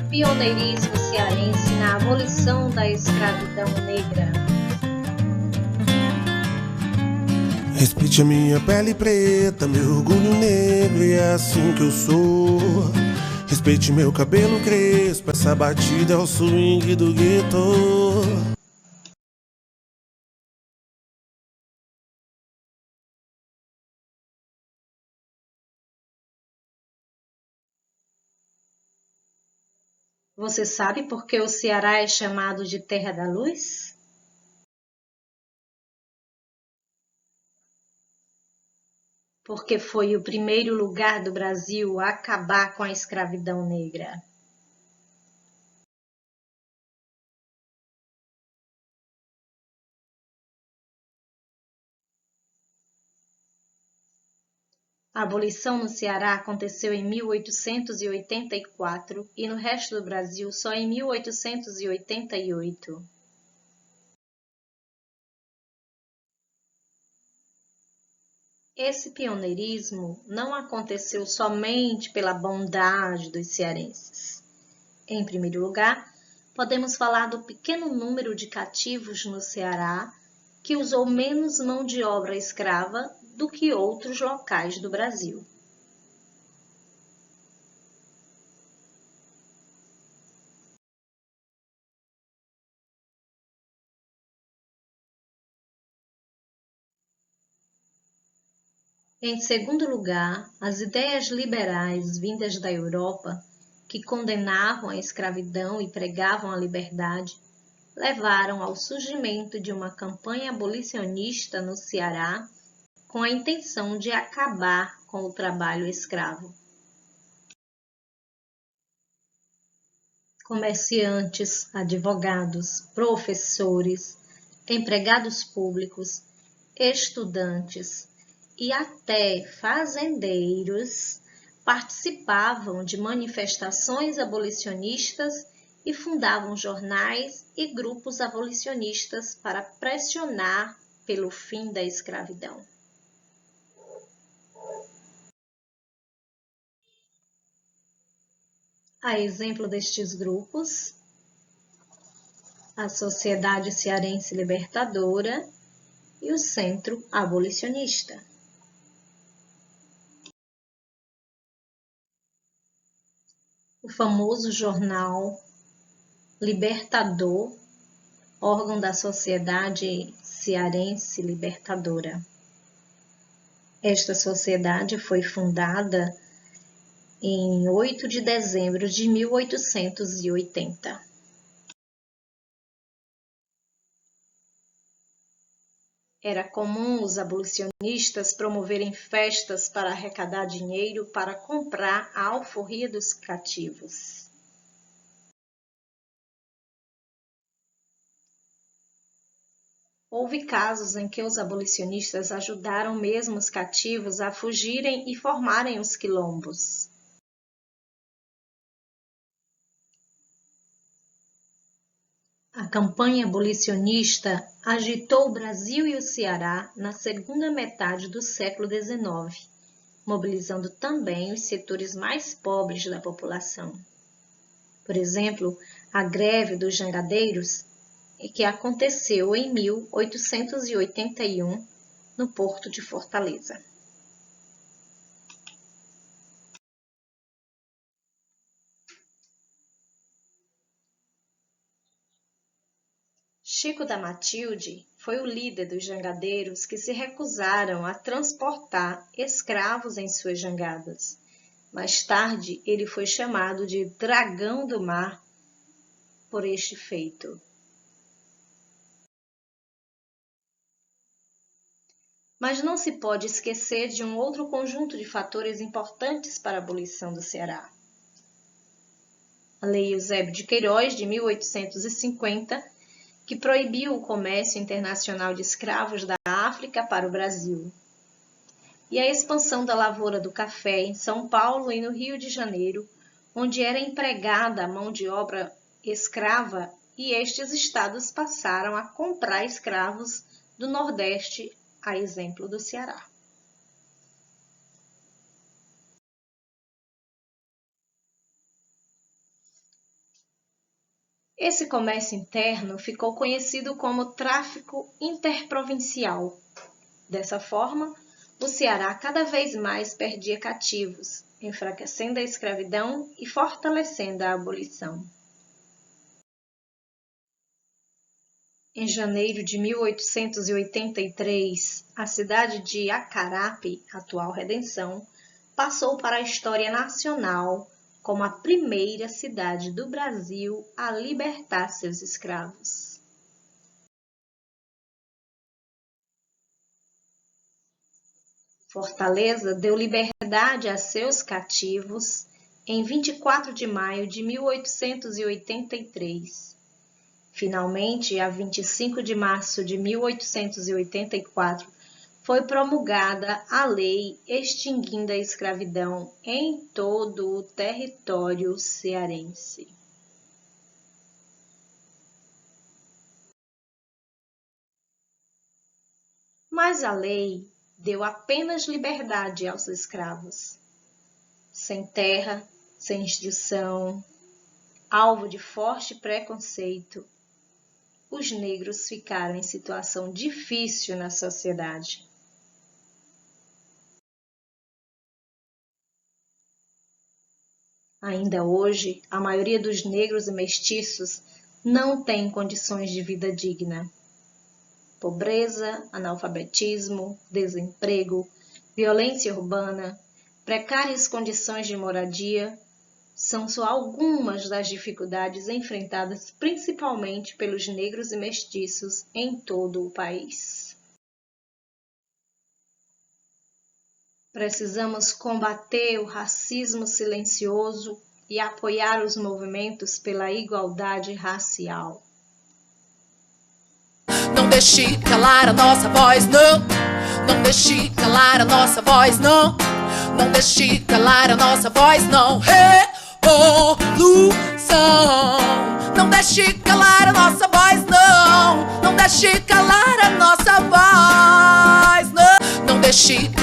pioneirismo cearense na abolição da escravidão negra. Respeite a minha pele preta, meu orgulho negro, e é assim que eu sou. Respeite meu cabelo crespo, essa batida é o swing do gueto. Você sabe por que o Ceará é chamado de Terra da Luz? Porque foi o primeiro lugar do Brasil a acabar com a escravidão negra. A abolição no Ceará aconteceu em 1884 e no resto do Brasil só em 1888. Esse pioneirismo não aconteceu somente pela bondade dos cearenses. Em primeiro lugar, podemos falar do pequeno número de cativos no Ceará que usou menos mão de obra escrava do que outros locais do Brasil. Em segundo lugar, as ideias liberais vindas da Europa, que condenavam a escravidão e pregavam a liberdade, levaram ao surgimento de uma campanha abolicionista no Ceará com a intenção de acabar com o trabalho escravo. Comerciantes, advogados, professores, empregados públicos, estudantes e até fazendeiros participavam de manifestações abolicionistas e fundavam jornais e grupos abolicionistas para pressionar pelo fim da escravidão. A exemplo destes grupos, a Sociedade Cearense Libertadora e o Centro Abolicionista. O famoso jornal Libertador, órgão da Sociedade Cearense Libertadora. Esta sociedade foi fundada em 8 de dezembro de 1880. Era comum os abolicionistas promoverem festas para arrecadar dinheiro para comprar a alforria dos cativos. Houve casos em que os abolicionistas ajudaram mesmo os cativos a fugirem e formarem os quilombos. A campanha abolicionista agitou o Brasil e o Ceará na segunda metade do século XIX, mobilizando também os setores mais pobres da população. Por exemplo, a greve dos jangadeiros, que aconteceu em 1881 no Porto de Fortaleza. Chico da Matilde foi o líder dos jangadeiros que se recusaram a transportar escravos em suas jangadas. Mais tarde, ele foi chamado de Dragão do Mar por este feito. Mas não se pode esquecer de um outro conjunto de fatores importantes para a abolição do Ceará. A Lei Eusébio de Queiroz, de 1850, que proibiu o comércio internacional de escravos da África para o Brasil. E a expansão da lavoura do café em São Paulo e no Rio de Janeiro, onde era empregada a mão de obra escrava e estes estados passaram a comprar escravos do Nordeste, a exemplo do Ceará. Esse comércio interno ficou conhecido como tráfico interprovincial. Dessa forma, o Ceará cada vez mais perdia cativos, enfraquecendo a escravidão e fortalecendo a abolição. Em janeiro de 1883, a cidade de Acarape, atual Redenção, passou para a história nacional como a primeira cidade do Brasil a libertar seus escravos. Fortaleza deu liberdade a seus cativos em 24 de maio de 1883. Finalmente, a 25 de março de 1884, foi promulgada a lei extinguindo a escravidão em todo o território cearense. Mas a lei deu apenas liberdade aos escravos. Sem terra, sem instrução, alvo de forte preconceito, os negros ficaram em situação difícil na sociedade. Ainda hoje, a maioria dos negros e mestiços não tem condições de vida digna. Pobreza, analfabetismo, desemprego, violência urbana, precárias condições de moradia são só algumas das dificuldades enfrentadas principalmente pelos negros e mestiços em todo o país. Precisamos combater o racismo silencioso e apoiar os movimentos pela igualdade racial. Não deixe calar a nossa voz, não. Não deixe calar a nossa voz, não. Não deixe calar a nossa voz, não. Revolução. Não deixe calar a nossa voz, não. Não deixe calar a nossa voz, não. Não deixe calar.